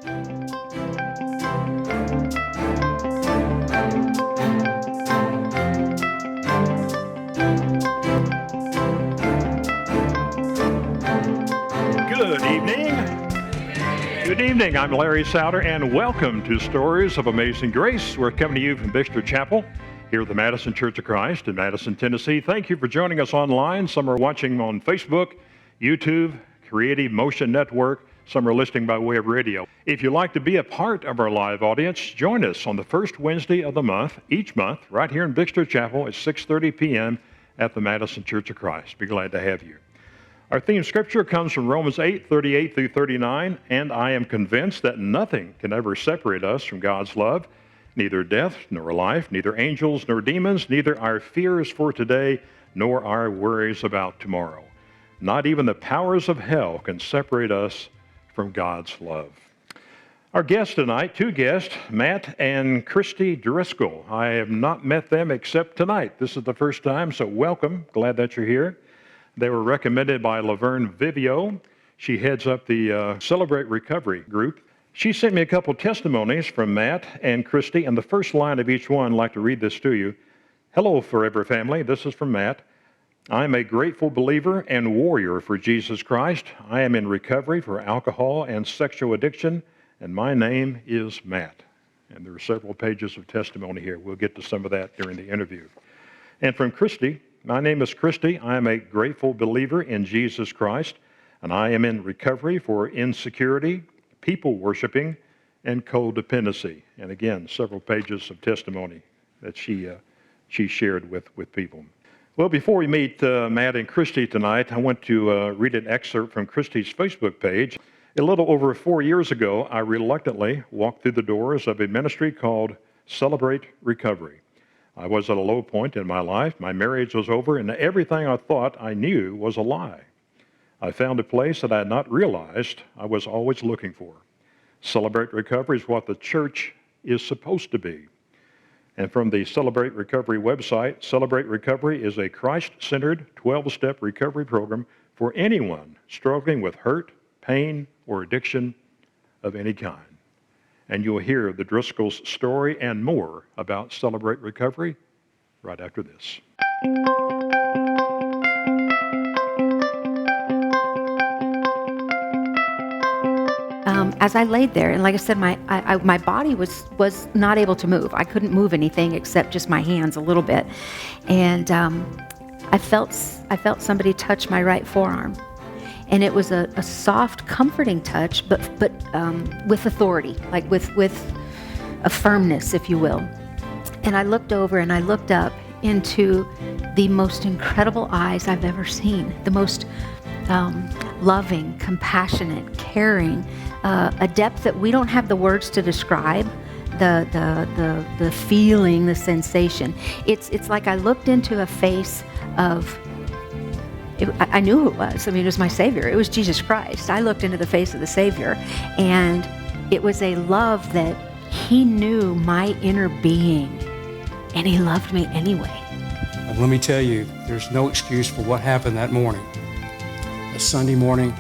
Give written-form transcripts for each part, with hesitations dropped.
Good evening. Good evening. I'm Larry Souter, and welcome to Stories of Amazing Grace. We're coming to you from Bixter Chapel here at the Madison Church of Christ in Madison, Tennessee. Thank you for joining us online. Some are watching on Facebook, YouTube, Creative Motion Network. Some are listening by way of radio. If you'd like to be a part of our live audience, join us on the first Wednesday of the month, each month, right here in Bixter Chapel at 6:30 p.m. at the Madison Church of Christ. Be glad to have you. Our theme scripture comes from Romans 8:38 through 39, and I am convinced that nothing can ever separate us from God's love, neither death nor life, neither angels nor demons, neither our fears for today nor our worries about tomorrow. Not even the powers of hell can separate us from God's love. Our guests tonight, two guests, Matt and Christy Driscoll. I have not met them except tonight. This is the first time, so welcome. Glad that you're here. They were recommended by Laverne Vivio. She heads up the Celebrate Recovery group. She sent me a couple testimonies from Matt and Christy, and the first line of each one, I'd like to read this to you. Hello, Forever Family. This is from Matt. I'm a grateful believer and warrior for Jesus Christ. I am in recovery for alcohol and sexual addiction, and my name is Matt. And there are several pages of testimony here. We'll get to some of that during the interview. And from Christy, my name is Christy. I am a grateful believer in Jesus Christ, and I am in recovery for insecurity, people worshiping, and codependency. And again, several pages of testimony that she shared with people. Well, before we meet Matt and Christy tonight, I want to read an excerpt from Christy's Facebook page. A little over 4 years ago, I reluctantly walked through the doors of a ministry called Celebrate Recovery. I was at a low point in my life. My marriage was over, and everything I thought I knew was a lie. I found a place that I had not realized I was always looking for. Celebrate Recovery is what the church is supposed to be. And from the Celebrate Recovery website, Celebrate Recovery is a Christ-centered 12-step recovery program for anyone struggling with hurt, pain, or addiction of any kind. And you'll hear the Driscolls' story and more about Celebrate Recovery right after this. As I laid there, and like I said, my body was not able to move. I couldn't move anything except just my hands a little bit. And I felt somebody touch my right forearm. And it was a soft, comforting touch, but with authority, like with a firmness, if you will. And I looked over and I looked up into the most incredible eyes I've ever seen, the most loving, compassionate, caring, a depth that we don't have the words to describe, the feeling, the sensation. It's like I looked into a face of, I knew who it was. I mean, it was my Savior. It was Jesus Christ. I looked into the face of the Savior, and it was a love that He knew my inner being, and He loved me anyway. And let me tell you, there's no excuse for what happened that morning. That Sunday morning,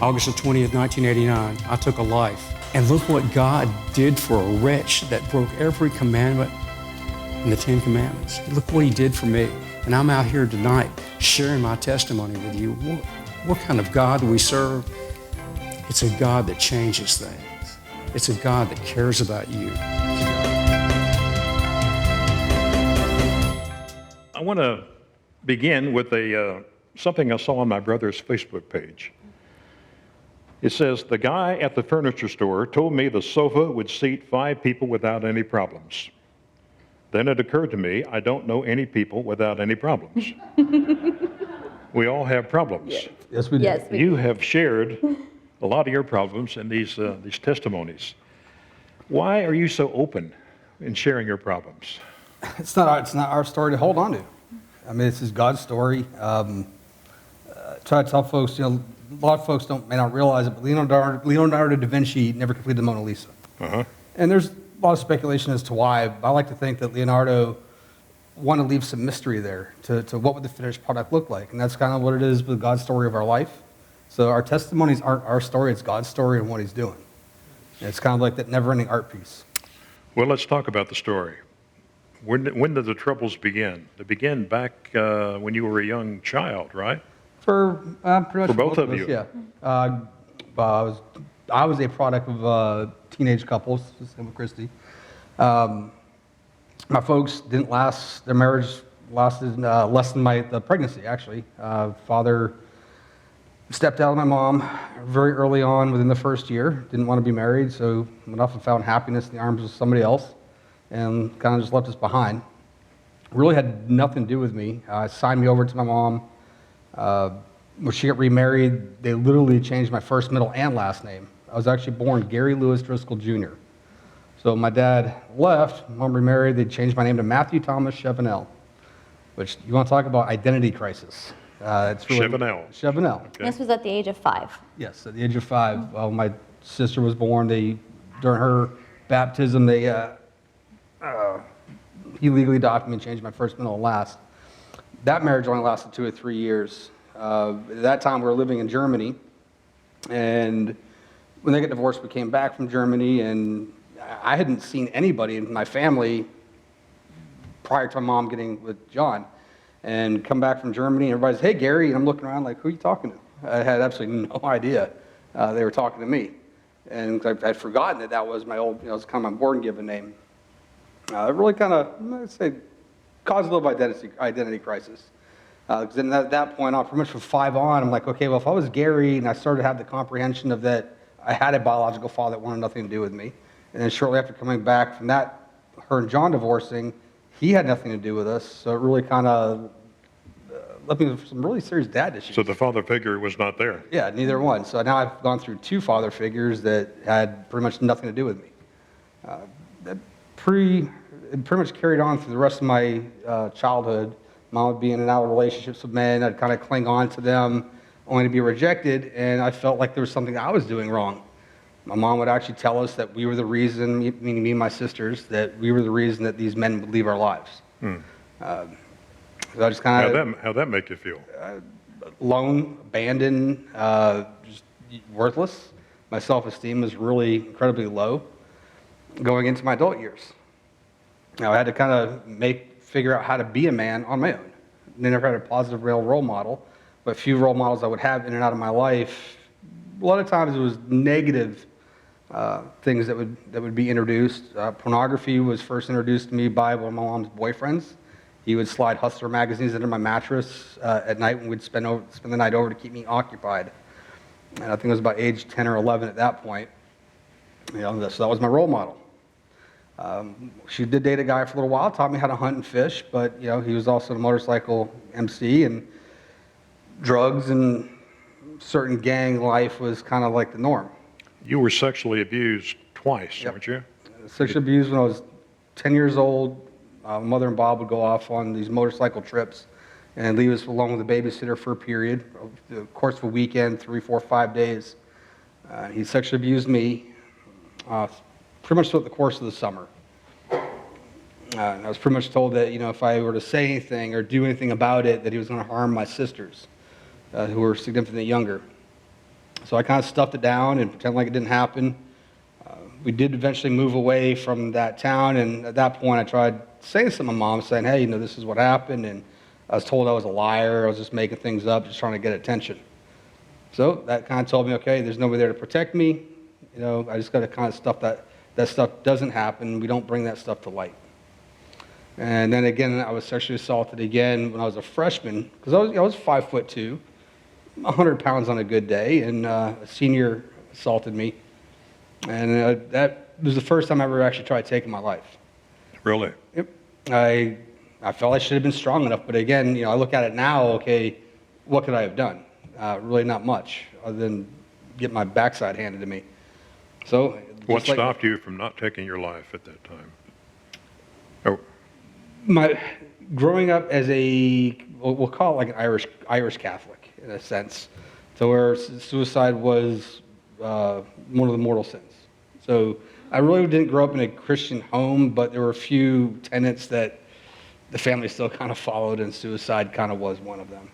August the 20th, 1989, I took a life. And look what God did for a wretch that broke every commandment in the 10 Commandments. Look what He did for me. And I'm out here tonight sharing my testimony with you. What kind of God do we serve? It's a God that changes things. It's a God that cares about you. I want to begin with something I saw on my brother's Facebook page. It says, the guy at the furniture store told me the sofa would seat 5 people without any problems. Then it occurred to me, I don't know any people without any problems. We all have problems. Yes, we do. Yes, we You have shared a lot of your problems in these testimonies. Why are you so open in sharing your problems? It's not our story to hold on to. I mean, this is God's story. Try to tell folks, a lot of folks may not realize it, but Leonardo da Vinci never completed the Mona Lisa. Uh-huh. And there's a lot of speculation as to why. I like to think that Leonardo wanted to leave some mystery there to what would the finished product look like. And that's kind of what it is with God's story of our life. So our testimonies aren't our story, it's God's story and what He's doing. It's kind of like that never-ending art piece. Well, let's talk about the story. When did the troubles begin? They began back when you were a young child, right? For pretty much For both of us, you. yeah. I was a product of teenage couples, same with Christy. My folks didn't last. Their marriage lasted less than the pregnancy, actually. Father stepped out on my mom very early on within the first year. Didn't want to be married, so went off and found happiness in the arms of somebody else, and kind of just left us behind. Really had nothing to do with me. Signed me over to my mom. When she got remarried, they literally changed my first, middle, and last name. I was actually born Gary Lewis Driscoll Jr. So my dad left, mom remarried, they changed my name to Matthew Thomas Chevenel, which you want to talk about identity crisis. It's really, Chevenel. Okay. This was at the age of 5. Yes, at the age of 5. My sister was born. During her baptism, he legally adopted me and changed my first, middle, and last. That marriage only lasted 2 or 3 years. At that time, we were living in Germany, and when they got divorced, we came back from Germany, and I hadn't seen anybody in my family prior to my mom getting with John. And come back from Germany, and everybody's, hey, Gary, and I'm looking around like, who are you talking to? I had absolutely no idea they were talking to me. And I'd forgotten that was my old, it was kind of my born-given name. It really kind of, I'd say, caused a little identity crisis. Because then at that point on, pretty much from 5 on, I'm like, okay, well, if I was Gary and I started to have the comprehension of that I had a biological father that wanted nothing to do with me, and then shortly after coming back from that, her and John divorcing, he had nothing to do with us, so it really kind of left me with some really serious dad issues. So the father figure was not there. Yeah, neither one. So now I've gone through 2 father figures that had pretty much nothing to do with me. It pretty much carried on through the rest of my childhood. Mom would be in and out of relationships with men. I'd kind of cling on to them only to be rejected, and I felt like there was something I was doing wrong. My mom would actually tell us that we were the reason, meaning me and my sisters, that we were the reason that these men would leave our lives. So I just kind of... How'd that make you feel? Alone, abandoned, just worthless. My self-esteem was really incredibly low going into my adult years. Now I had to kind of figure out how to be a man on my own. I never had a positive real role model, but few role models I would have in and out of my life. A lot of times it was negative things that would be introduced. Pornography was first introduced to me by one of my mom's boyfriends. He would slide Hustler magazines under my mattress at night when we'd spend the night over to keep me occupied. And I think it was about age 10 or 11 at that point. So that was my role model. She did date a guy for a little while, taught me how to hunt and fish, but he was also a motorcycle MC, and drugs and certain gang life was kind of like the norm. You were sexually abused twice, weren't you? Sexually abused when I was 10 years old. Mother and Bob would go off on these motorcycle trips and leave us alone with a babysitter for a period, the course of a weekend, 3, 4, 5 days. He sexually abused me pretty much throughout the course of the summer. I was pretty much told that if I were to say anything or do anything about it, that he was going to harm my sisters, who were significantly younger. So I kind of stuffed it down and pretended like it didn't happen. We did eventually move away from that town, and at that point I tried saying to my mom, saying, hey, this is what happened, and I was told I was a liar, I was just making things up, just trying to get attention. So that kind of told me, okay, there's nobody there to protect me, I just got to kind of stuff that stuff doesn't happen, we don't bring that stuff to light. And then again, I was sexually assaulted again when I was a freshman, because I was 5'2", 100 pounds on a good day, and a senior assaulted me. And that was the first time I ever actually tried taking my life. Really? Yep. I felt I should have been strong enough, but again, I look at it now, okay, what could I have done? Really not much, other than get my backside handed to me. So, what stopped you from not taking your life at that time? Growing up as we'll call it like an Irish Catholic in a sense, to where suicide was one of the mortal sins. So I really didn't grow up in a Christian home, but there were a few tenets that the family still kind of followed, and suicide kind of was one of them.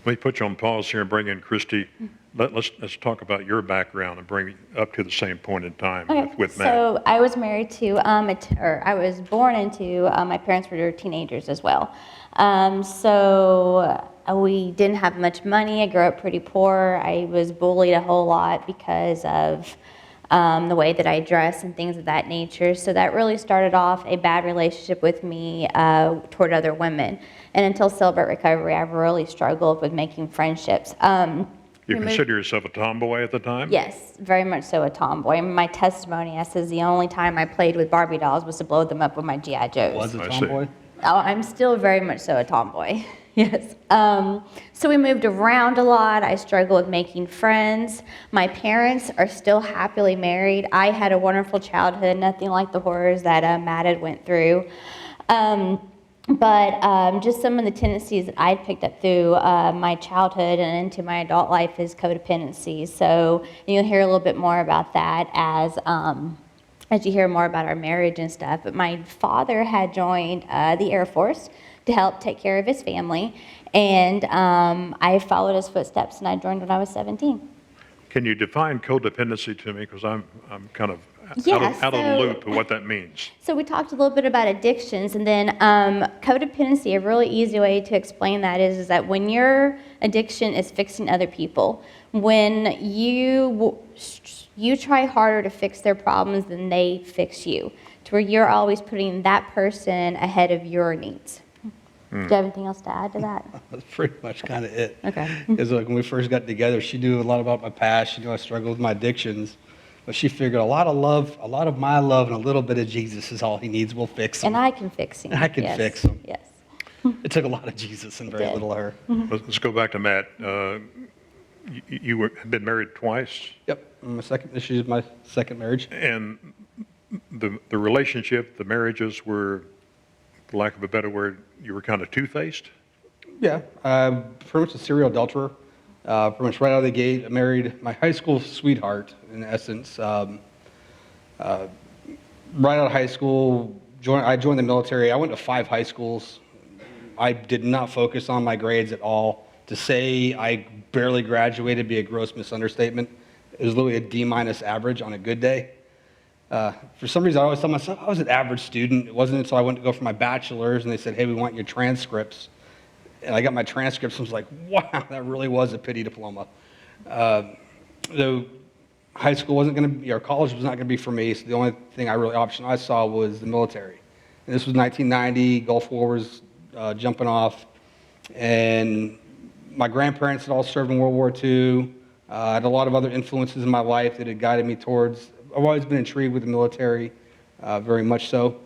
Let me put you on pause here and bring in Christy. Let's talk about your background and bring it up to the same point in time Okay, with Matt. so I was married to, or I was born into, my parents were teenagers as well. So we didn't have much money. I grew up pretty poor. I was bullied a whole lot because of the way that I dress and things of that nature. So that really started off a bad relationship with me toward other women. And until Celebrate Recovery, I've really struggled with making friendships. You consider yourself a tomboy at the time? Yes, very much so a tomboy. In my testimony, I says the only time I played with Barbie dolls was to blow them up with my G.I. Joes. Was a I see. tomboy? Oh, I'm still very much so a tomboy. Yes. So we moved around a lot. I struggle with making friends. My parents are still happily married. I had a wonderful childhood, nothing like the horrors that Matt had went through. But just some of the tendencies that I'd picked up through my childhood and into my adult life is codependency. So you'll hear a little bit more about that as you hear more about our marriage and stuff. But my father had joined the Air Force to help take care of his family, and I followed his footsteps, and I joined when I was 17. Can you define codependency to me? Because I'm kind of Yeah, out of the so- loop of what that means. So we talked a little bit about addictions, and then codependency, a really easy way to explain that is that when your addiction is fixing other people, when you try harder to fix their problems than they fix you, to where you're always putting that person ahead of your needs. Do you have anything else to add to that? That's pretty much kind of it. Okay. Because like when we first got together, she knew a lot about my past. She knew I struggled with my addictions. But she figured a lot of my love and a little bit of Jesus is all he needs. We'll fix him. And I can fix him. I can Yes. fix him. Yes. It took a lot of Jesus and very did. little of her. Let's go back to Matt. You have been married twice, Yep. This is my second marriage. and the relationship, the marriages were, for lack of a better word, you were kind of two-faced? Yeah. Pretty much a serial adulterer. Pretty much right out of the gate, I married my high school sweetheart, in essence. Right out of high school, I joined the military. I went to 5 high schools. I did not focus on my grades at all. To say I barely graduated would be a gross misunderstatement. It was literally a D- average on a good day. For some reason, I always thought myself I was an average student. It wasn't until I went to go for my bachelor's and they said, hey, we want your transcripts. And I got my transcripts and was like, wow, that really was a pity diploma. Though high school wasn't going to be, or college was not going to be for me, so the only option I saw was the military. And this was 1990, Gulf War was jumping off, and my grandparents had all served in World War II. I had a lot of other influences in my life that had guided me towards. I've always been intrigued with the military, very much so.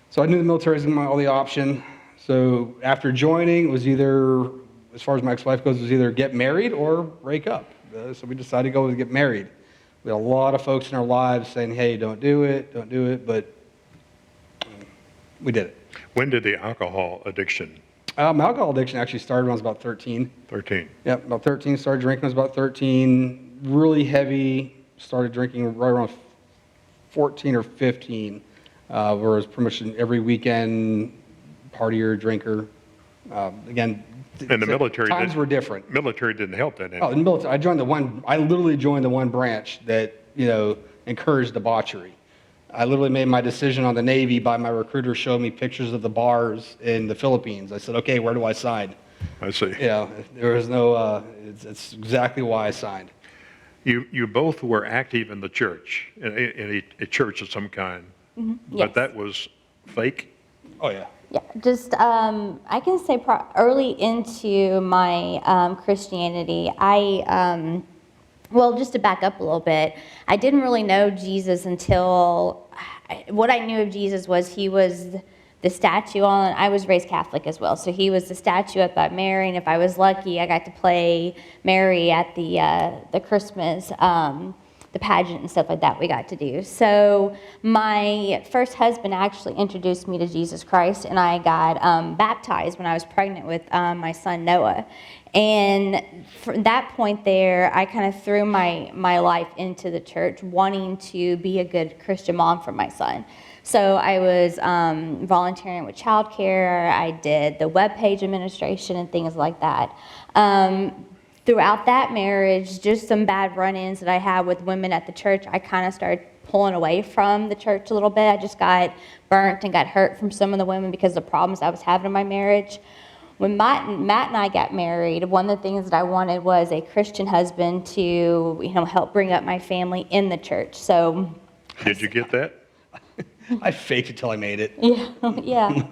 So I knew the military was my only option. So after joining, it was either, as far as my ex-wife goes, it was either get married or break up. So we decided to go with get married. We had a lot of folks in our lives saying, hey, don't do it, but we did it. When did the alcohol addiction? My alcohol addiction actually started when I was about 13. 13. Yep, about 13, started drinking when I was about 13. Really heavy, started drinking right around 14 or 15. Whereas pretty much every weekend, partier, drinker. Again, And the military times were different. Military didn't help that. Oh, the military. I literally joined the one branch that, encouraged debauchery. I literally made my decision on the Navy by my recruiter showing me pictures of the bars in the Philippines. I said, okay, where do I sign? I see. There was no, it's exactly why I signed. You both were active in the church, in a church of some kind, Yes. but that was fake? Oh, yeah. Yeah, just I can say early into my Christianity, well, just to back up a little bit, I didn't really know Jesus until what I knew of Jesus was he was the statue on. I was raised Catholic as well, so he was the statue up by Mary, and if I was lucky, I got to play Mary at the Christmas the pageant and stuff like that we got to do. So my first husband actually introduced me to Jesus Christ, and I got baptized when I was pregnant with my son Noah. And from that point there, I kind of threw my life into the church, wanting to be a good Christian mom for my son. So I was volunteering with childcare. I did the webpage administration and things like that. Throughout that marriage, just some bad run-ins that I had with women at the church, I kind of started pulling away from the church a little bit. I just got burnt and got hurt from some of the women because of the problems I was having in my marriage. When Matt and I got married, one of the things that I wanted was a Christian husband to, help bring up my family in the church. So, Did you get that? I faked it till I made it. Yeah.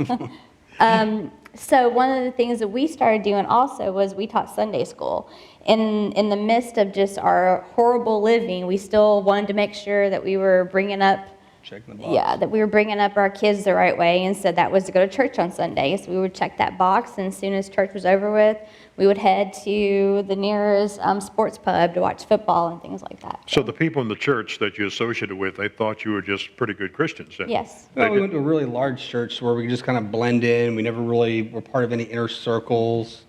So one of the things that we started doing also was we taught Sunday school. In the midst of just our horrible living, we still wanted to make sure that we were bringing up Checking the box. Yeah, that we were bringing up our kids the right way, and so that was to go to church on Sunday. So we would check that box, and as soon as church was over with, we would head to the nearest sports pub to watch football and things like that. So the people in the church that you associated with, they thought you were just pretty good Christians then? Yes. Well, we went to a really large church where we could just kind of blend in. We never really were part of any inner circles.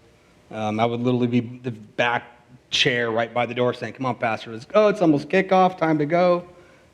I would literally be the back chair right by the door saying, "Come on, Pastor, let's go. It's almost kickoff, time to go."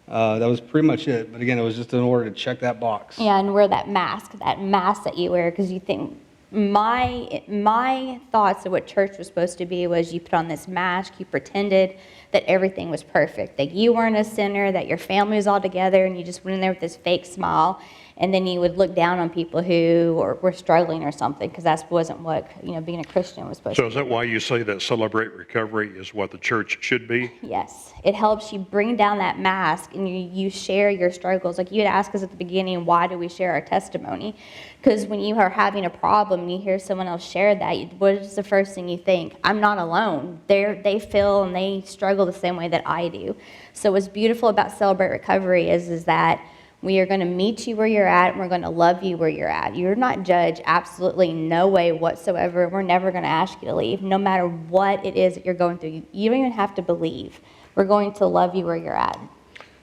That was pretty much it. But again, it was just in order to check that box. Yeah, and wear that mask that you wear, because you think, my thoughts of what church was supposed to be was you put on this mask, you pretended that everything was perfect, that you weren't a sinner, that your family was all together, and you just went in there with this fake smile, and then you would look down on people who were struggling or something, because that wasn't what being a Christian was supposed to be. So is that why you say that Celebrate Recovery is what the church should be? Yes, it helps you bring down that mask, and you share your struggles. Like you had asked us at the beginning, why do we share our testimony? Because when you are having a problem and you hear someone else share that, what is the first thing you think? I'm not alone. They feel and they struggle the same way that I do. So what's beautiful about Celebrate Recovery is that we are going to meet you where you're at, and we're going to love you where you're at. You're not judged, absolutely no way whatsoever. We're never going to ask you to leave, no matter what it is that you're going through. You don't even have to believe. We're going to love you where you're at.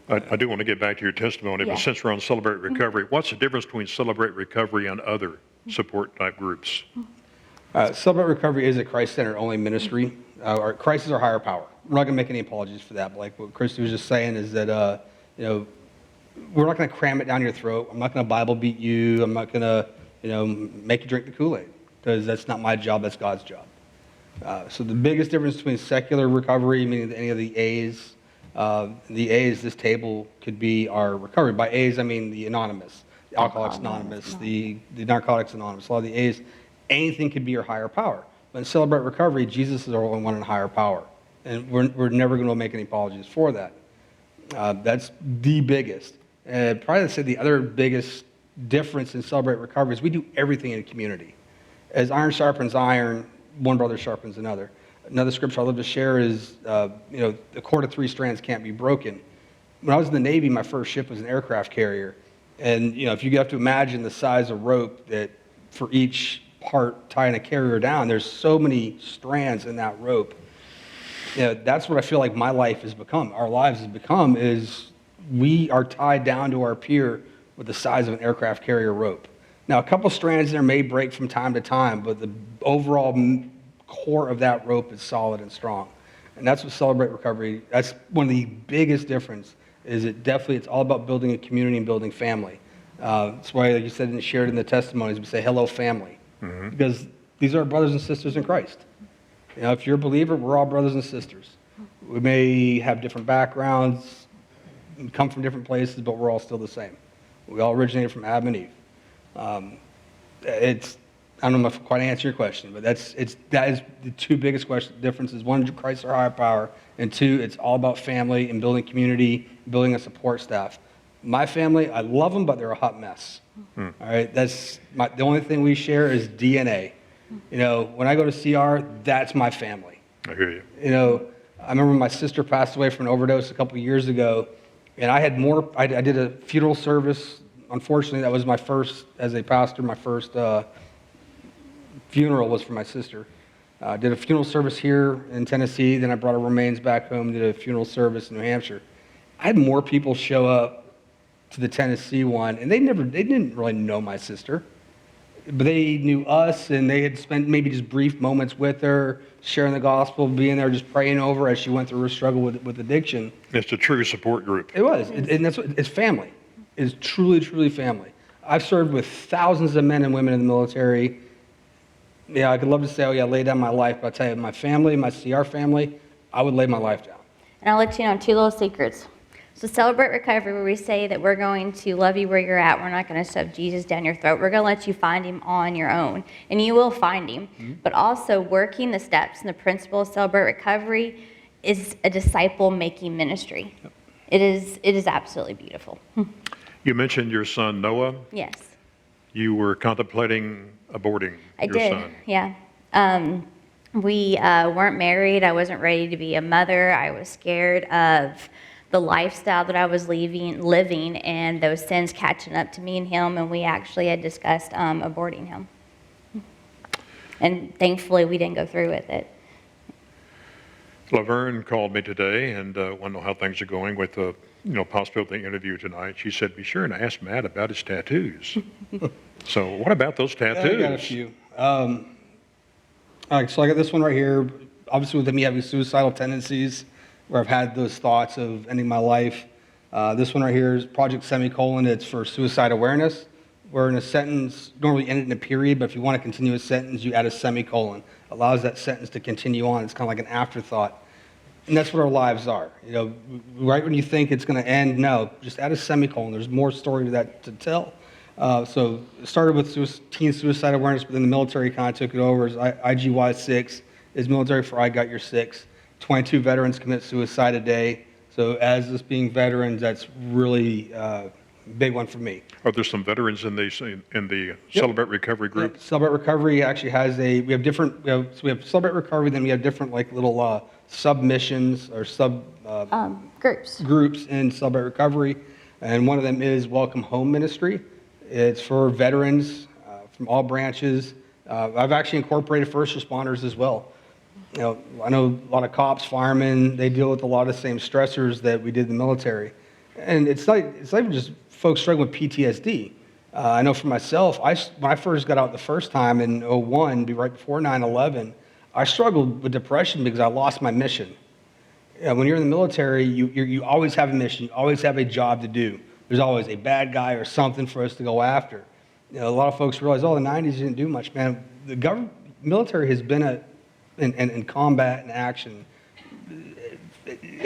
I do want to get back to your testimony, Yeah. but since we're on Celebrate Recovery, what's the difference between Celebrate Recovery and other support type groups? Celebrate Recovery is a Christ-centered only ministry. Christ is our higher power. We're not going to make any apologies for that. But like what Christy was just saying is that, we're not going to cram it down your throat. I'm not going to Bible beat you. I'm not going to, make you drink the Kool-Aid, because that's not my job. That's God's job. So the biggest difference between secular recovery, meaning any of the A's, this table could be our recovery. By A's, I mean the anonymous, the Alcoholics Anonymous, the Narcotics Anonymous, a lot of the A's. Anything could be your higher power. But in Celebrate Recovery, Jesus is our only one in higher power. And we're never going to make any apologies for that. That's the biggest. Probably I'd say the other biggest difference in Celebrate Recovery is we do everything in a community. As iron sharpens iron, one brother sharpens another. Another scripture I love to share is, a cord of three strands can't be broken. When I was in the Navy, my first ship was an aircraft carrier. And, if you have to imagine the size of rope that for each part tying a carrier down, there's so many strands in that rope. That's what I feel like my life has become. Our lives has become is we are tied down to our pier with the size of an aircraft carrier rope. Now, a couple strands there may break from time to time, but the overall core of that rope is solid and strong. And that's what Celebrate Recovery, that's one of the biggest difference, is it's all about building a community and building family. That's why, like you said and shared in the testimonies, we say, hello, family. Mm-hmm. Because these are our brothers and sisters in Christ. If you're a believer, we're all brothers and sisters. We may have different backgrounds, come from different places, but we're all still the same. We all originated from Adam and Eve. I don't know if I quite answer your question, but that is the two biggest differences. One, Christ our higher power, and two, it's all about family and building community, building a support staff. My family, I love them, but they're a hot mess. All right, the only thing we share is DNA. When I go to CR, that's my family. I hear you. I remember my sister passed away from an overdose a couple of years ago, and I did a funeral service. Unfortunately, that was my first, as a pastor, my first funeral was for my sister. I did a funeral service here in Tennessee, then I brought her remains back home, did a funeral service in New Hampshire. I had more people show up to the Tennessee one, and they didn't really know my sister, but they knew us, and they had spent maybe just brief moments with her, sharing the gospel, being there, just praying over her as she went through her struggle with addiction. It's a true support group. It was, and that's what it's family. It's truly, truly family. I've served with thousands of men and women in the military. Yeah, I could love to say, oh yeah, lay down my life, but I'll tell you, my family, my CR family, I would lay my life down. And I'll let you know 2 little secrets. So Celebrate Recovery, where we say that we're going to love you where you're at. We're not going to shove Jesus down your throat. We're going to let you find him on your own. And you will find him. Mm-hmm. But also working the steps and the principles of Celebrate Recovery is a disciple-making ministry. Yep. It is absolutely beautiful. You mentioned your son, Noah. Yes. You were contemplating aborting your son. Yeah. We weren't married. I wasn't ready to be a mother. I was scared of the lifestyle that I was living, and those sins catching up to me and him, and we actually had discussed aborting him. And thankfully, we didn't go through with it. Laverne called me today and wanted to know how things are going with the possibility interview tonight. She said, be sure and ask Matt about his tattoos. So what about those tattoos? I got a few. All right, so I got this one right here. Obviously, with me having suicidal tendencies, where I've had those thoughts of ending my life. This one right here is Project Semicolon. It's for suicide awareness, where in a sentence, normally end it in a period, but if you want to continue a sentence, you add a semicolon. Allows that sentence to continue on. It's kind of like an afterthought. And that's what our lives are. Right when you think it's going to end, no, just add a semicolon. There's more story to that to tell. So it started with teen suicide awareness, but then the military kind of took it over as IGY 6, is military for I Got Your 6. 22 veterans commit suicide a day. So as this being veterans, that's really a big one for me. Are there some veterans in the Celebrate Recovery group? Yep. Celebrate Recovery actually has we have Celebrate Recovery, then we have different like little submissions or groups in Celebrate Recovery. And one of them is Welcome Home Ministry. It's for veterans from all branches. I've actually incorporated first responders as well. I know a lot of cops, firemen, they deal with a lot of the same stressors that we did in the military. And it's not even just folks struggling with PTSD. I know for myself, when I first got out the first time in 2001, right before 9/11, I struggled with depression because I lost my mission. When you're in the military, you always have a mission. You always have a job to do. There's always a bad guy or something for us to go after. A lot of folks realize, the 90s didn't do much, man. The military has been in combat and action.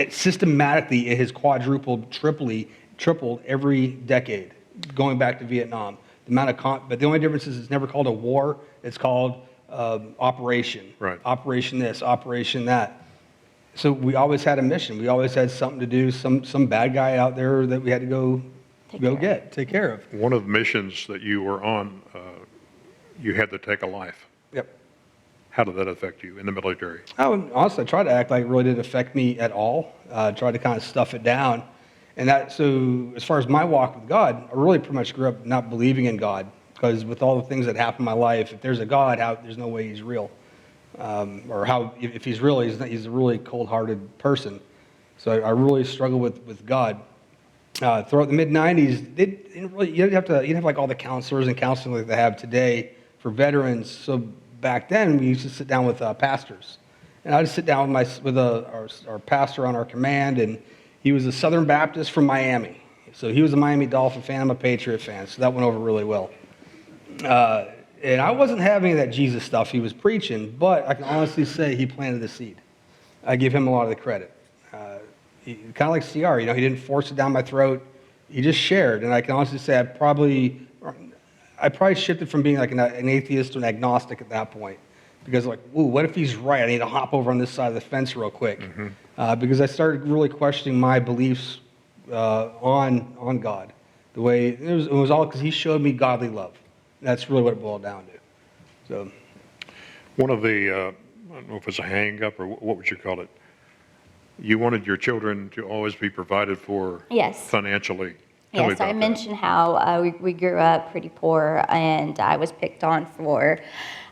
Systematically, it has quadrupled, tripled every decade, going back to Vietnam. But the only difference is it's never called a war. It's called operation. Right. Operation this, operation that. So we always had a mission. We always had something to do, some bad guy out there that we had to take care of. One of the missions that you were on, you had to take a life. Yep. How did that affect you in the military? Honestly, I tried to act like it really didn't affect me at all. Tried to kind of stuff it down. So as far as my walk with God, I really pretty much grew up not believing in God, because with all the things that happened in my life, if there's a God, there's no way he's real. If he's real, he's a really cold-hearted person. So I really struggled with God. Throughout the mid-90s, you didn't have like all the counselors and counseling that they have today for veterans. So back then, we used to sit down with pastors. And I'd sit down with our pastor on our command, and he was a Southern Baptist from Miami. So he was a Miami Dolphin fan, I'm a Patriot fan, so that went over really well. And I wasn't having that Jesus stuff he was preaching, but I can honestly say he planted the seed. I give him a lot of the credit. Kind of like CR, he didn't force it down my throat. He just shared, and I can honestly say I probably shifted from being like an atheist to an agnostic at that point, because ooh, what if he's right? I need to hop over on this side of the fence real quick, because I started really questioning my beliefs on God. The way it was all because he showed me godly love. That's really what it boiled down to. So, one of the I don't know if it's a hang-up or what would you call it? You wanted your children to always be provided for financially. Yes, I mentioned how we grew up pretty poor, and I was picked on for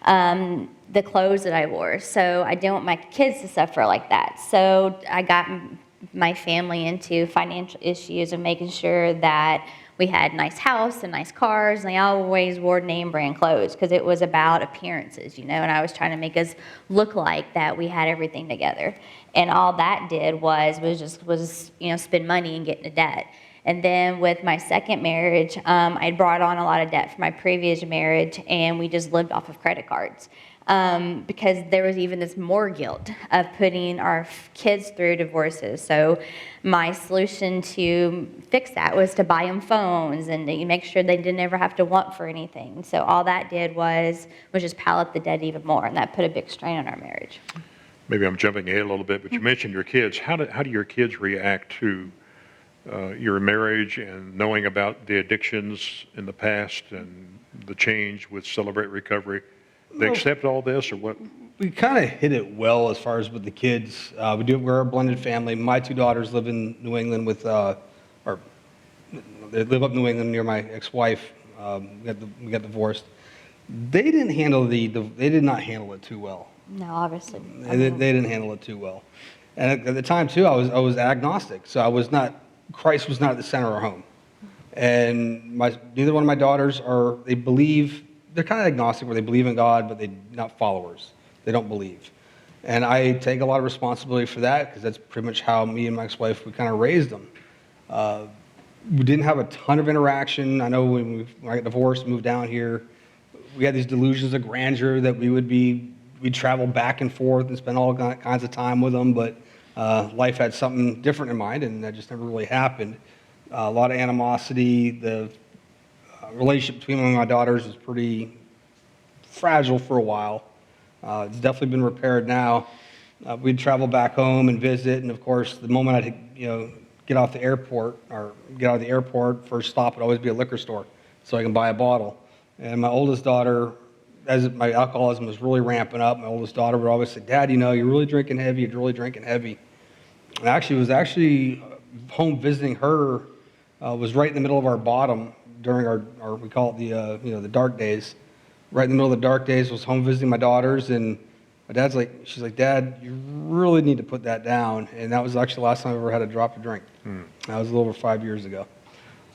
the clothes that I wore. So I didn't want my kids to suffer like that. So I got my family into financial issues of making sure that we had a nice house and nice cars, and they always wore name brand clothes because it was about appearances, and I was trying to make us look like that we had everything together. And all that did was spend money and get into debt. And then with my second marriage, I brought on a lot of debt from my previous marriage, and we just lived off of credit cards. Because there was even this more guilt of putting our kids through divorces. So my solution to fix that was to buy them phones and to make sure they didn't ever have to want for anything. So all that did was just pile up the debt even more, and that put a big strain on our marriage. Maybe I'm jumping ahead a little bit, but you mentioned your kids. How do your kids react to your marriage and knowing about the addictions in the past and the change with Celebrate Recovery? They accept all this, or what? We kind of hit it well as far as with the kids. We're a blended family. My two daughters live in New England they live up New England near my ex-wife. We got divorced. They did not handle it too well. No, obviously. They didn't handle it too well. And at the time too, I was agnostic. So Christ was not at the center of our home. And neither one of my daughters they're kind of agnostic where they believe in God, but they're not followers. They don't believe. And I take a lot of responsibility for that because that's pretty much how me and my ex-wife, we kind of raised them. We didn't have a ton of interaction. I know when I got divorced, moved down here, we had these delusions of grandeur that we'd travel back and forth and spend all kinds of time with them, but life had something different in mind, and that just never really happened. A lot of animosity. The relationship between me and my daughters is pretty fragile for a while. It's definitely been repaired now. We'd travel back home and visit, and of course, the moment I'd get out of the airport, first stop would always be a liquor store, so I can buy a bottle. And my oldest daughter, as my alcoholism was really ramping up, my oldest daughter would always say, "Dad, you're really drinking heavy. You're really drinking heavy." And I was actually home visiting her. Was right in the middle of our bottom during our we call it the dark days. Right in the middle of the dark days, was home visiting my daughters, and she's like, "Dad, you really need to put that down." And that was actually the last time I ever had a drop of drink. That was a little over 5 years ago.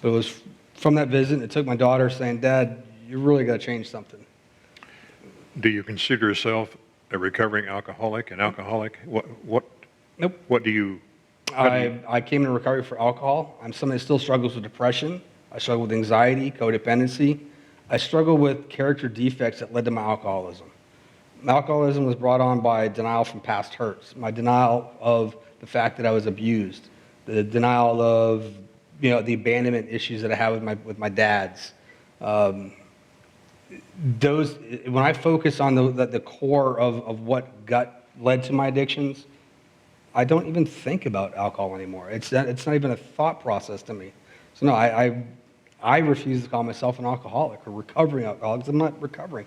But it was from that visit, it took my daughter saying, "Dad, you really got to change something." Do you consider yourself a recovering alcoholic? What? Nope. What do you? I came into recovery for alcohol. I'm somebody that still struggles with depression. I struggle with anxiety, codependency. I struggle with character defects that led to my alcoholism. My alcoholism was brought on by denial from past hurts, my denial of the fact that I was abused, the denial of the abandonment issues that I had with my dads. When I focus on the core of what led to my addictions, I don't even think about alcohol anymore. It's not even a thought process to me. So no, I refuse to call myself an alcoholic or recovering alcoholic because I'm not recovering.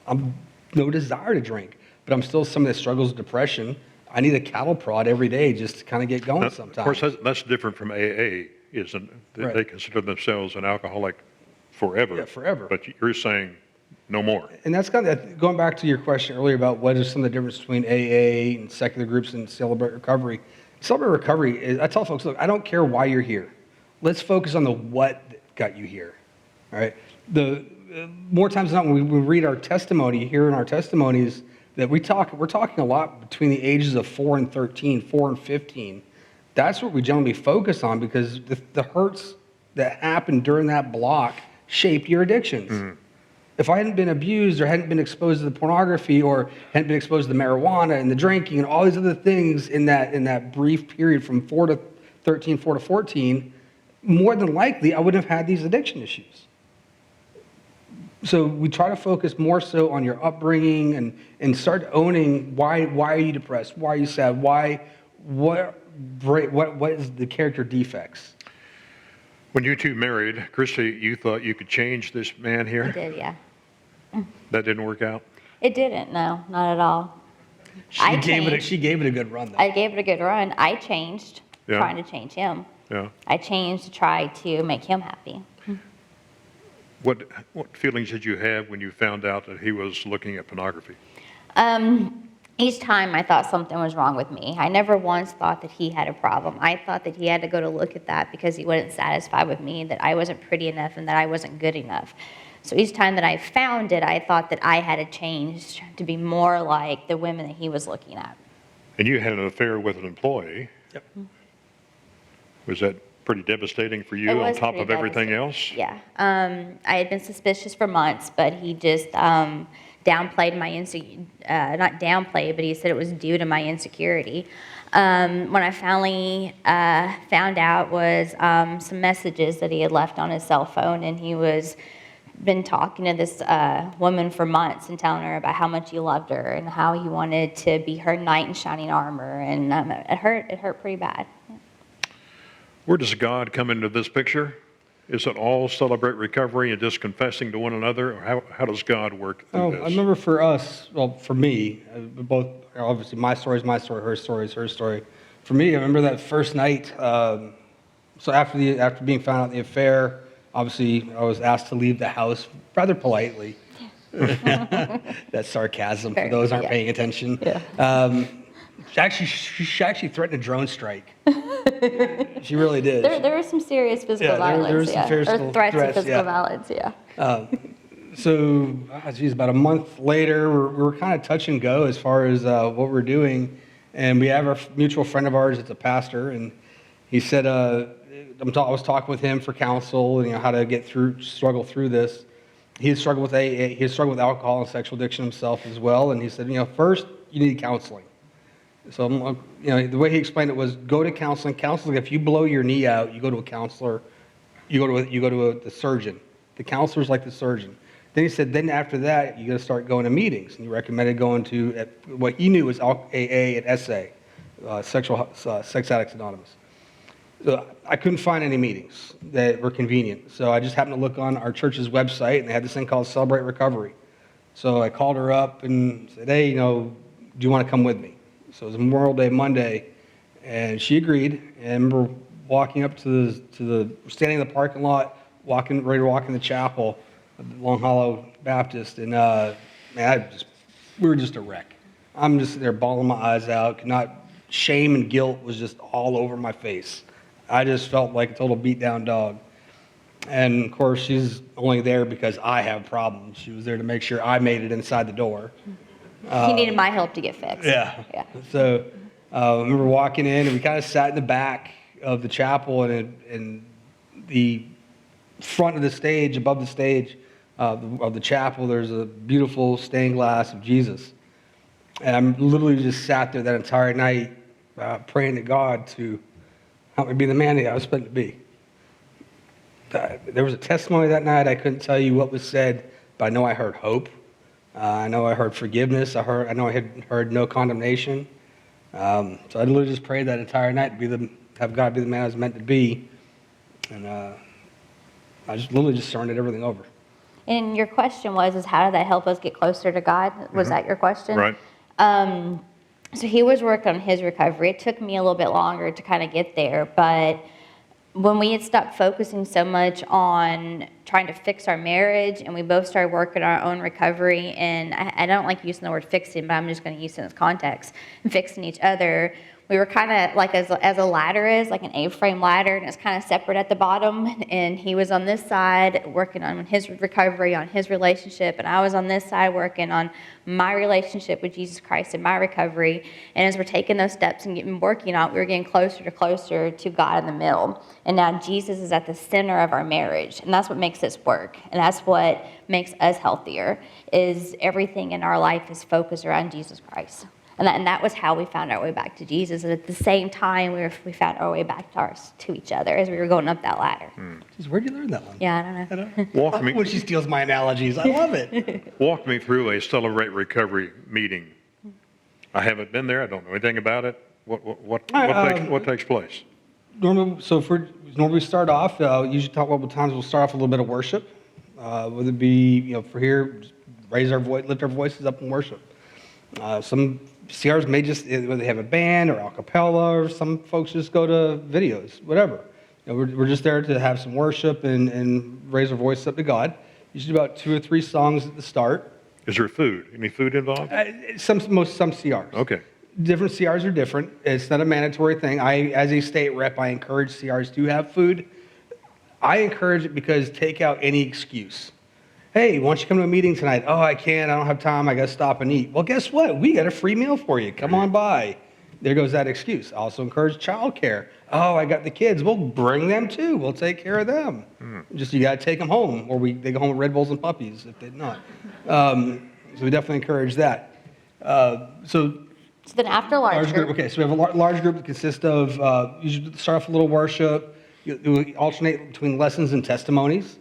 I'm no desire to drink, but I'm still somebody that struggles with depression. I need a cattle prod every day just to kind of get going sometimes. Of course, that's different from AA, isn't it? Right. They consider themselves an alcoholic forever. Yeah, forever. But you're saying no more. And that's kind of going back to your question earlier about what is some of the difference between AA and secular groups and Celebrate Recovery. Celebrate Recovery is, I tell folks, look, I don't care why you're here. Let's focus on the what that got you here. All right. More times than not, when we read our testimony, here in our testimonies, that we're talking a lot between the ages of 4 and 13, 4 and 15. That's what we generally focus on because the hurts that happened during that block shaped your addictions. Mm-hmm. If I hadn't been abused or hadn't been exposed to the pornography or hadn't been exposed to the marijuana and the drinking and all these other things in that brief period from 4 to 13, 4 to 14, more than likely I wouldn't have had these addiction issues. So we try to focus more so on your upbringing and start owning why are you depressed? Why are you sad? What is the character defects? When you two married, Christy, you thought you could change this man here? I did, yeah. That didn't work out? It didn't, no, not at all. She gave it a good run, though. I gave it a good run. I changed, trying to change him. Yeah. I changed to try to make him happy. What feelings did you have when you found out that he was looking at pornography? each time I thought something was wrong with me. I never once thought that he had a problem. I thought that he had to go to look at that because he wasn't satisfied with me, that I wasn't pretty enough and that I wasn't good enough. So each time that I found it, I thought that I had to change to be more like the women that he was looking at. And you had an affair with an employee. Yep. Was that pretty devastating for you It on was top pretty of everything devastating. else? Yeah. I had been suspicious for months, but he just downplayed my not downplayed, but he said it was due to my insecurity. When I finally found out was some messages that he had left on his cell phone, and he was been talking to this woman for months and telling her about how much he loved her and how he wanted to be her knight in shining armor, and it hurt pretty bad. Where does God come into this picture? Is it all celebrate recovery and just confessing to one another? Or how does God work through this? I remember for us, well, for me, both, obviously my story is my story, her story is her story. For me, I remember that first night, so after being found out in the affair, obviously I was asked to leave the house rather politely. That's sarcasm for those who aren't paying attention. Yeah. She actually threatened a drone strike. She really did. There was some serious physical violence, there was some or threats of physical violence, So, about a month later, we were kind of touch and go as far as what we're doing. And we have a mutual friend of ours that's a pastor, and he said, I was talking with him for counsel and how to struggle through this. He had struggled with AA, he had struggled with alcohol and sexual addiction himself as well. And he said, first you need counseling. So, the way he explained it was go to counseling. Counseling, if you blow your knee out, you go to a counselor, you go to the surgeon. The counselor's like the surgeon. Then he said, then after that, you got to start going to meetings. And he recommended going to what he knew was AA and SA, Sex Addicts Anonymous. So I couldn't find any meetings that were convenient. So I just happened to look on our church's website, and they had this thing called Celebrate Recovery. So I called her up and said, hey, do you want to come with me? So it was Memorial Day Monday, and she agreed. And I remember walking up to standing in the parking lot, ready to walk in the chapel of Long Hollow Baptist, and we were just a wreck. I'm just there bawling my eyes out. Shame and guilt was just all over my face. I just felt like a total beat down dog. And of course, she's only there because I have problems. She was there to make sure I made it inside the door. He needed my help to get fixed. Yeah. So I remember walking in, and we kind of sat in the back of the chapel, and in the front of the stage, above the stage of the chapel, there's a beautiful stained glass of Jesus. And I literally just sat there that entire night praying to God to help me be the man that I was meant to be. There was a testimony that night. I couldn't tell you what was said, but I know I heard hope. I know I heard forgiveness. I know I had heard no condemnation. So I literally just prayed that entire night to have God be the man I was meant to be. And I just literally turned everything over. And your question was how did that help us get closer to God? Was that your question? Right. So he was working on his recovery. It took me a little bit longer to kind of get there, but when we had stopped focusing so much on trying to fix our marriage, and we both started working on our own recovery, and I don't like using the word fixing, but I'm just going to use it in its context, and fixing each other, we were kind of like as a ladder is, like an A-frame ladder, and it's kind of separate at the bottom, and he was on this side working on his recovery, on his relationship, and I was on this side working on my relationship with Jesus Christ and my recovery. And as we're taking those steps and working on it, we were getting closer to God in the middle. And now Jesus is at the center of our marriage, and that's what makes this work, and that's what makes us healthier, is everything in our life is focused around Jesus Christ. And that was how we found our way back to Jesus. And at the same time, we found our way back to each other as we were going up that ladder. Where'd you learn that one? Yeah, I don't know. Walk me. When she steals my analogies, I love it. Walk me through a Celebrate Recovery meeting. I haven't been there. I don't know anything about it. What takes place? Normally we start off. Usually, times we'll start off with a little bit of worship. Whether it be for here, raise our voice, lift our voices up in worship. Some CRs may just, whether they have a band or a cappella, or some folks just go to videos, whatever. We're just there to have some worship and raise our voice up to God. Usually about 2 or 3 songs at the start. Is there food? Any food involved? Some CRs. Okay. Different CRs are different. It's not a mandatory thing. As a state rep, I encourage CRs to have food. I encourage it because take out any excuse. Hey, why don't you come to a meeting tonight? Oh, I can't. I don't have time. I got to stop and eat. Well, guess what? We got a free meal for you. Come on by. There goes that excuse. Also encourage childcare. Oh, I got the kids. We'll bring them too. We'll take care of them. Just you got to take them home, or they go home with Red Bulls and puppies if they're not. So we definitely encourage that. So then after large group. Okay, so we have a large group that consists of, you start off with a little worship. You alternate between lessons and testimonies.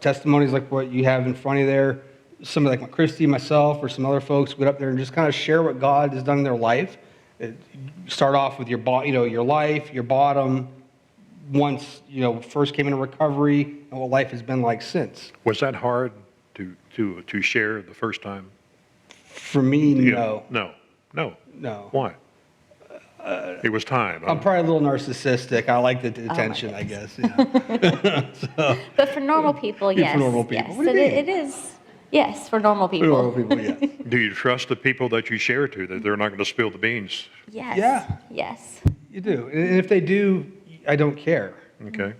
Testimonies like what you have in front of you there. Somebody like Christy, myself, or some other folks get up there and just kind of share what God has done in their life. Start off with your life, your bottom, once first came into recovery, and what life has been like since. Was that hard to share the first time? For me, no. No. Why? It was time. I'm probably a little narcissistic. I like the attention, I guess. Yeah. But for normal people, yes. For normal people. Yes. What do you mean? It is. Yes, for normal people. For normal people, yes. Do you trust the people that you share to, that they're not going to spill the beans? Yes. Yeah. Yes. You do. And if they do, I don't care. Okay.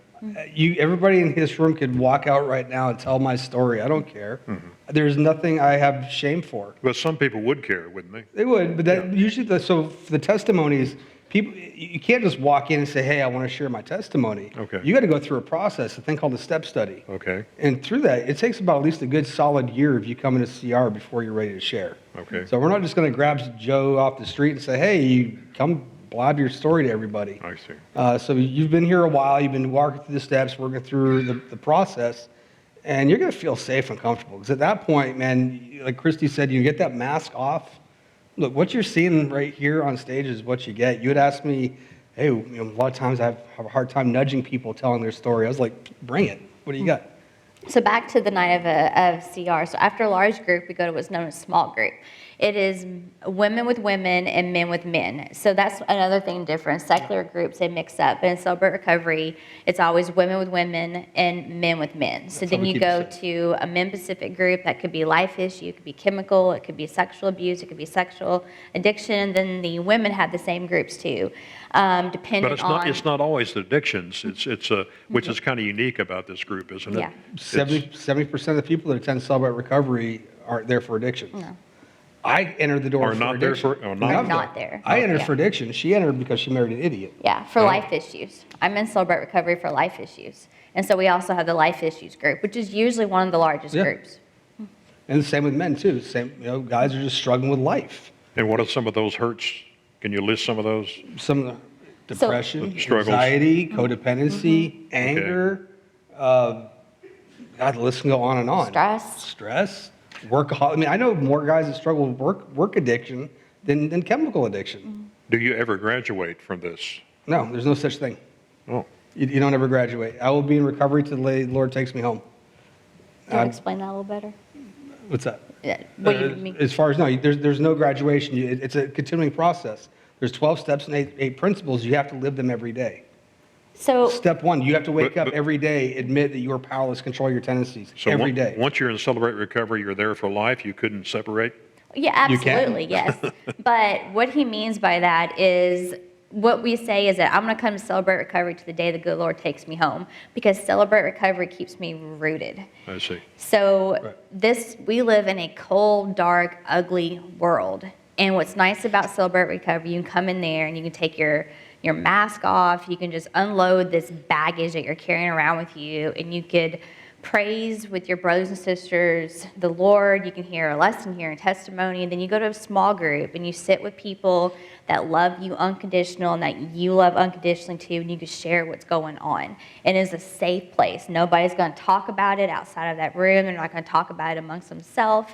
Everybody in this room could walk out right now and tell my story. I don't care. There's nothing I have shame for. But some people would care, wouldn't they? They would, but usually, so for the testimonies, people, you can't just walk in and say, hey, I want to share my testimony. Okay. You got to go through a process, a thing called a step study. Okay. And through that, it takes about at least a good solid year if you come into CR before you're ready to share. Okay. So we're not just going to grab Joe off the street and say, hey, you come blab your story to everybody. I see. So you've been here a while, you've been walking through the steps, working through the process, and you're going to feel safe and comfortable. Because at that point, man, like Christy said, you get that mask off. Look, what you're seeing right here on stage is what you get. You would ask me, hey, a lot of times I have a hard time nudging people telling their story. I was like, bring it. What do you got? So back to the night of CR. So after a large group, we go to what's known as small group. It is women with women and men with men. So that's another thing different. Secular groups, they mix up. But in Celebrate Recovery, it's always women with women and men with men. So then you go to a men-specific group. That could be life issue, it could be chemical, it could be sexual abuse, it could be sexual addiction. And then the women have the same groups too. Depending But it's not always the addictions. It's which is kind of unique about this group, isn't it? Yeah. 70% of the people that attend Celebrate Recovery aren't there for addiction. No. I entered the door Are for not there addiction. for- are not I'm not there. I entered Yeah. for addiction. She entered because she married an idiot. Yeah, for life issues. I'm in Celebrate Recovery for life issues. And so we also have the life issues group, which is usually one of the largest Yeah. groups. And the same with men too. Guys are just struggling with life. And what are some of those hurts? Can you list some of those? Some of the depression, The struggles. anxiety, codependency, anger. God, the list can go on and on. Stress, workaholic. I mean, I know more guys that struggle with work addiction than chemical addiction. Do you ever graduate from this? No, there's no such thing. Oh, You don't ever graduate. I will be in recovery till the Lord takes me home. Can you explain that a little better? What's that? Yeah, what do you mean? As far as no, there's no graduation. It's a continuing process. There's 12 steps and eight principles. You have to live them every day. So Step one, you have to wake up But- every day, admit that you are powerless, control your tendencies so every day. Once you're in Celebrate Recovery, you're there for life. You couldn't separate. yeah, You can. absolutely, yes. But what he means by that is what we say is that I'm going to come to Celebrate Recovery to the day the good Lord takes me home, because Celebrate Recovery keeps me rooted. I see. So we live in a cold, dark, ugly world. And what's nice about Celebrate Recovery, you can come in there and you can take your mask off. You can just unload this baggage that you're carrying around with you, and you could praise with your brothers and sisters the Lord. You can hear a lesson here and testimony, and then you go to a small group and you sit with people that love you unconditional and that you love unconditionally too, and you can share what's going on. And it's a safe place. Nobody's going to talk about it outside of that room. They're not going to talk about it amongst themselves.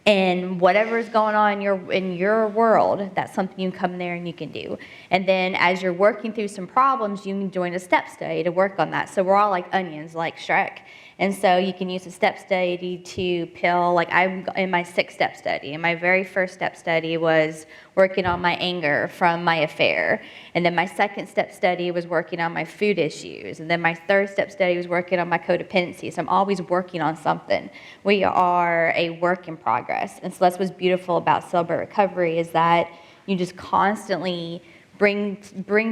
And whatever is going on in your world, that's something you can come there and you can do. And then as you're working through some problems, you can join a step study to work on that. So we're all like onions, like Shrek. And so you can use a step study to peel, like I'm in my 6th step study. And my very first step study was working on my anger from my affair. And then my second step study was working on my food issues. And then my third step study was working on my codependency. So I'm always working on something. We are a work in progress. And so that's what's beautiful about Celebrate Recovery, is that you just constantly bring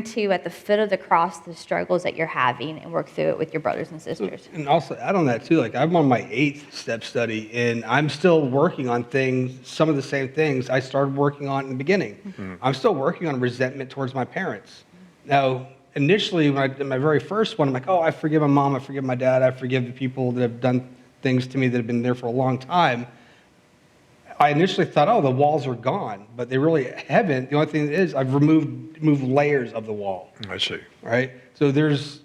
to at the foot of the cross the struggles that you're having and work through it with your brothers and sisters. And also add on that too, like I'm on my 8th step study and I'm still working on things, some of the same things I started working on in the beginning. Mm-hmm. I'm still working on resentment towards my parents. Now, initially when I did my very first one, I'm like, oh, I forgive my mom, I forgive my dad, I forgive the people that have done things to me that have been there for a long time. I initially thought, oh, the walls are gone, but they really haven't. The only thing is I've removed layers of the wall. I see. Right? So there's,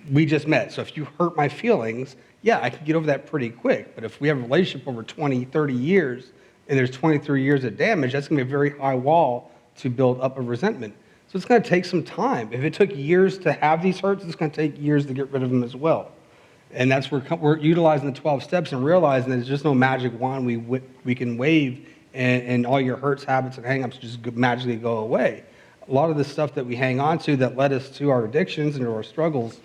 we just met. So if you hurt my feelings, yeah, I can get over that pretty quick. But if we have a relationship over 20, 30 years, and there's 23 years of damage, that's going to be a very high wall to build up a resentment. So it's going to take some time. If it took years to have these hurts, it's going to take years to get rid of them as well. And that's where we're utilizing the 12 steps and realizing that there's just no magic wand we can wave and all your hurts, habits, and hang-ups just magically go away. A lot of the stuff that we hang on to that led us to our addictions and to our struggles,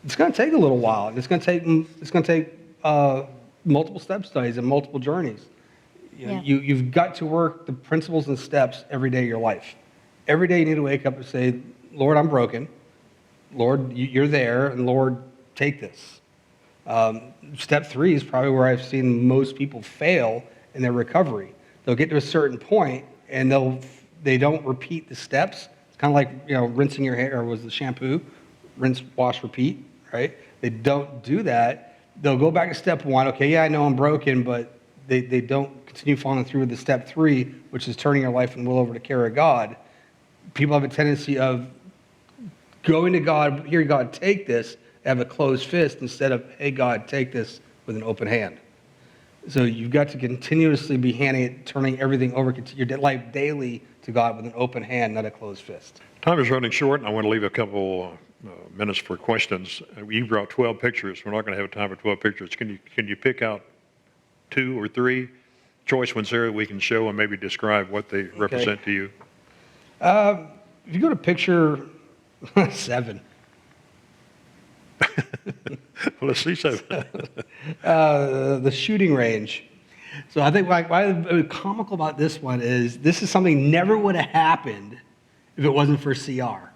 it's going to take a little while. And it's going to take multiple step studies and multiple journeys. You've got to work the principles and steps every day of your life. Every day you need to wake up and say, Lord, I'm broken. Lord, you're there, and Lord, take this. Step 3 is probably where I've seen most people fail in their recovery. They'll get to a certain point and they don't repeat the steps. It's kind of like rinsing your hair, or was the shampoo, rinse, wash, repeat, right? They don't do that. They'll go back to step 1. Okay, yeah, I know I'm broken, but they don't continue following through with the step 3, which is turning your life and will over to care of God. People have a tendency of going to God, here, God, take this, have a closed fist instead of, hey, God, take this with an open hand. So you've got to continuously be turning everything over, your life daily to God with an open hand, not a closed fist. Time is running short, and I want to leave a couple minutes for questions. You brought 12 pictures. We're not going to have time for 12 pictures. Can you pick out 2 or 3 choice ones there that we can show and maybe describe what they represent to you? If you go to picture 7. Well, let's see 7. The shooting range. So I think what's comical about this one is this is something never would have happened if it wasn't for CR.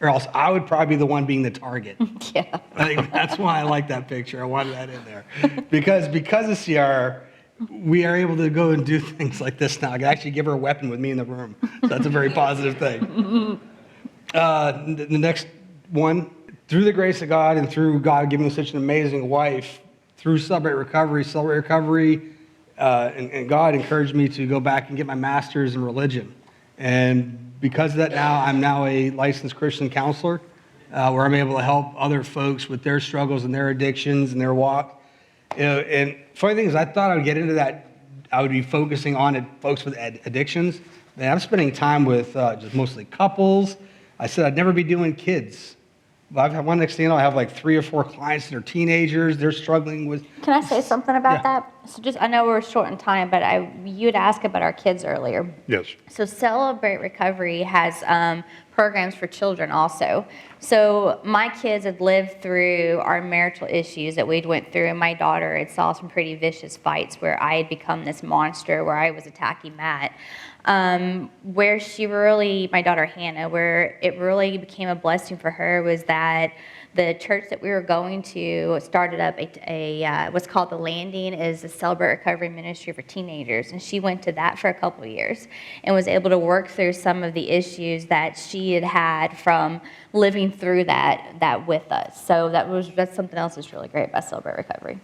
Or else I would probably be the one being the target. Yeah. I think that's why I like that picture. I wanted that in there. Because of CR, we are able to go and do things like this now. I can actually give her a weapon with me in the room. So that's a very positive thing. The next one, through the grace of God and through God giving me such an amazing wife, through Celebrate Recovery, and God encouraged me to go back and get my master's in religion. And because of that I'm now a licensed Christian counselor, where I'm able to help other folks with their struggles and their addictions and their walk. And funny thing is, I thought I would get into that, I would be focusing on folks with addictions. And I'm spending time with just mostly couples. I said I'd never be doing kids. I've had one next thing you know, I have like 3 or 4 clients that are teenagers. They're struggling with. Can I say something about that? So I know we're short in time, but you had asked about our kids earlier. Yes. So Celebrate Recovery has programs for children also. So my kids had lived through our marital issues that we'd went through, and my daughter had saw some pretty vicious fights where I had become this monster, where I was attacking Matt. Where my daughter Hannah, where it really became a blessing for her was that the church that we were going to started up a what's called The Landing, is a Celebrate Recovery ministry for teenagers, and she went to that for a couple of years and was able to work through some of the issues that she had from living through that with us. So that's something else that's really great about Celebrate Recovery.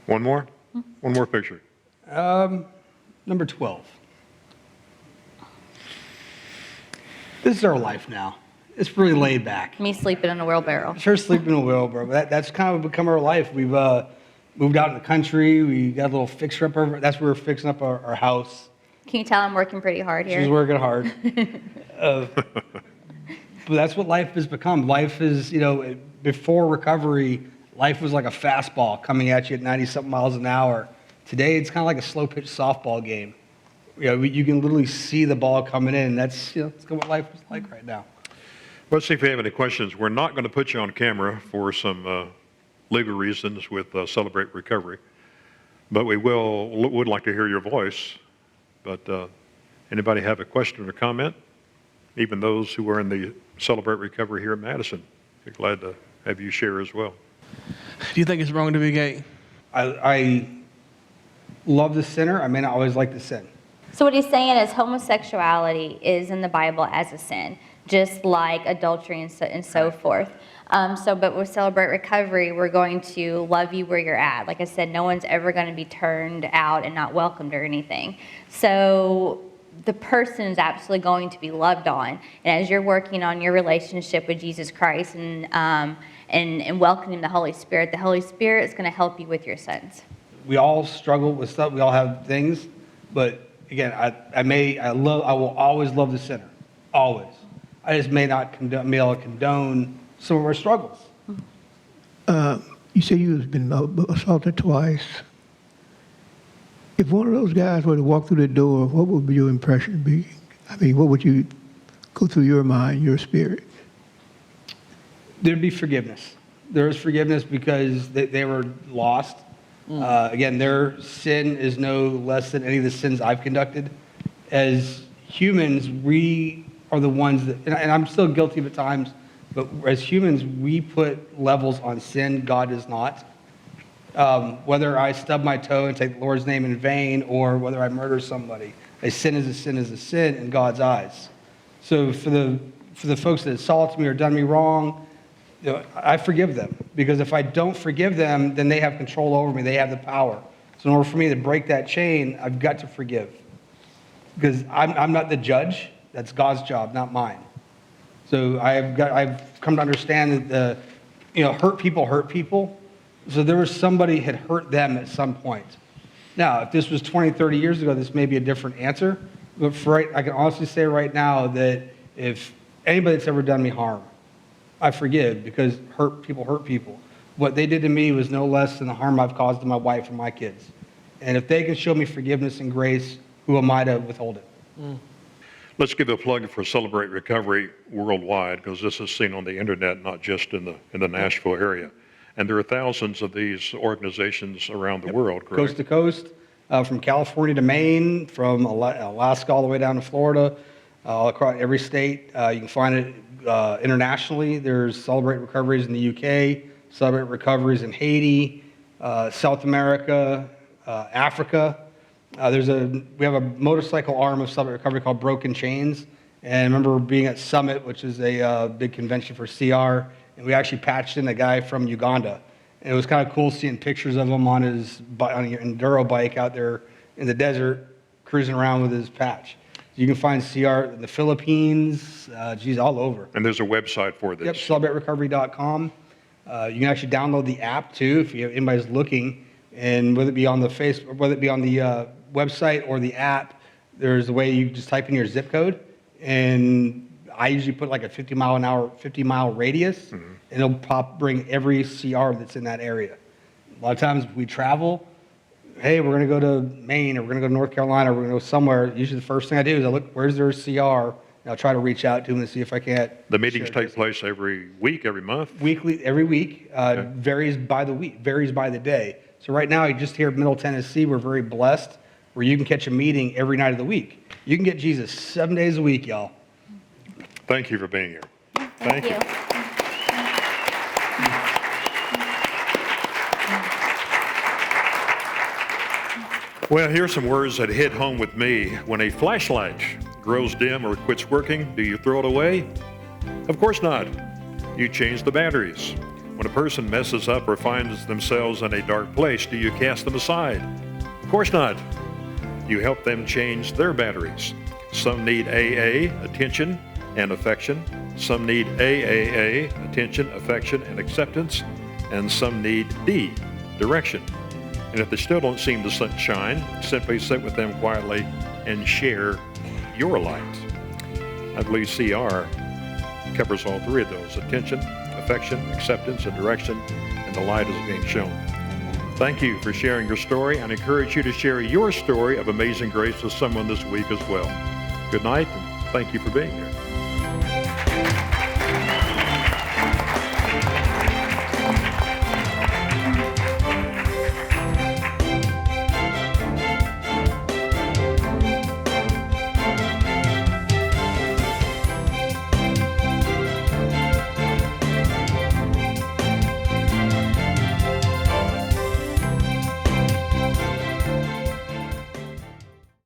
One more picture. Number 12. This is our life now. It's really laid back. Me sleeping in a wheelbarrow. Sure, sleeping in a wheelbarrow. But that's kind of become our life. We've moved out in the country. We got a little fixer-upper. That's where we're fixing up our house. Can you tell I'm working pretty hard here? She's working hard. But that's what life has become. Life is, before recovery, life was like a fastball coming at you at 90-something miles an hour. Today, it's kind of like a slow-pitch softball game. You can literally see the ball coming in. That's what life is like right now. Let's see if we have any questions. We're not going to put you on camera for some legal reasons with Celebrate Recovery, but we would like to hear your voice. But anybody have a question or comment? Even those who are in the Celebrate Recovery here in Madison, we're glad to have you share as well. Do you think it's wrong to be gay? I love the sinner. I may not always like the sin. So what he's saying is homosexuality is in the Bible as a sin, just like adultery and so forth. But with Celebrate Recovery, we're going to love you where you're at. Like I said, no one's ever going to be turned out and not welcomed or anything. So the person is absolutely going to be loved on. And as you're working on your relationship with Jesus Christ and welcoming the Holy Spirit is going to help you with your sins. We all struggle with stuff. We all have things, but again, I will always love the sinner, always. I just may not condone some of our struggles. You say you've been assaulted twice. If one of those guys were to walk through the door, what would your impression be? I mean, what would you go through your mind, your spirit? There'd be forgiveness. There is forgiveness because they were lost. Again, their sin is no less than any of the sins I've conducted. As humans, we are the ones that, and I'm still guilty of it at times, but as humans, we put levels on sin. God does not. Whether I stub my toe and take the Lord's name in vain, or whether I murder somebody, a sin is a sin is a sin in God's eyes. So for the folks that assaulted me or done me wrong, I forgive them, because if I don't forgive them, then they have control over me. They have the power. So in order for me to break that chain, I've got to forgive, because I'm not the judge. That's God's job, not mine. So I've come to understand that hurt people. So there was somebody had hurt them at some point. Now, if this was 20, 30 years ago, this may be a different answer. But I can honestly say right now that if anybody that's ever done me harm, I forgive, because hurt people. What they did to me was no less than the harm I've caused to my wife and my kids. And if they can show me forgiveness and grace, who am I to withhold it? Let's give a plug for Celebrate Recovery worldwide, because this is seen on the internet, not just in the Nashville area. And there are thousands of these organizations around the world, correct? Coast to coast, from California to Maine, from Alaska all the way down to Florida, all across every state. You can find it internationally. There's Celebrate Recoveries in the UK, Celebrate Recoveries in Haiti, South America, Africa. We have a motorcycle arm of Celebrate Recovery called Broken Chains. And I remember being at Summit, which is a big convention for CR, and we actually patched in a guy from Uganda. And it was kind of cool seeing pictures of him on an enduro bike out there in the desert, cruising around with his patch. You can find CR in the Philippines, all over. And there's a website for this. Yep, celebraterecovery.com. You can actually download the app too, if anybody's looking. And whether it be on the website or the app, there's a way you just type in your zip code, and I usually put like a 50-mile radius, and it'll bring every CR that's in that area. A lot of times we travel. Hey, we're going to go to Maine, or we're going to go to North Carolina, or we're going to go somewhere. Usually the first thing I do is I look, where's their CR, and I'll try to reach out to them and see if I can't. The meetings take place every week, every month? Weekly, every week. Okay. Varies by the week, varies by the day. So right now, just here in Middle Tennessee, we're very blessed, where you can catch a meeting every night of the week. You can get Jesus 7 days a week, y'all. Thank you for being here. Thank you. Well, here's some words that hit home with me. When a flashlight grows dim or quits working, do you throw it away? Of course not. You change the batteries. When a person messes up or finds themselves in a dark place, do you cast them aside? Of course not. You help them change their batteries. Some need AA, attention and affection. Some need AAA, attention, affection, and acceptance. And some need D, direction. And if they still don't seem to shine, simply sit with them quietly and share your light. I believe CR covers all three of those: attention, affection, acceptance, and direction, and the light is being shown. Thank you for sharing your story, and I encourage you to share your story of amazing grace with someone this week as well. Good night, and thank you for being here.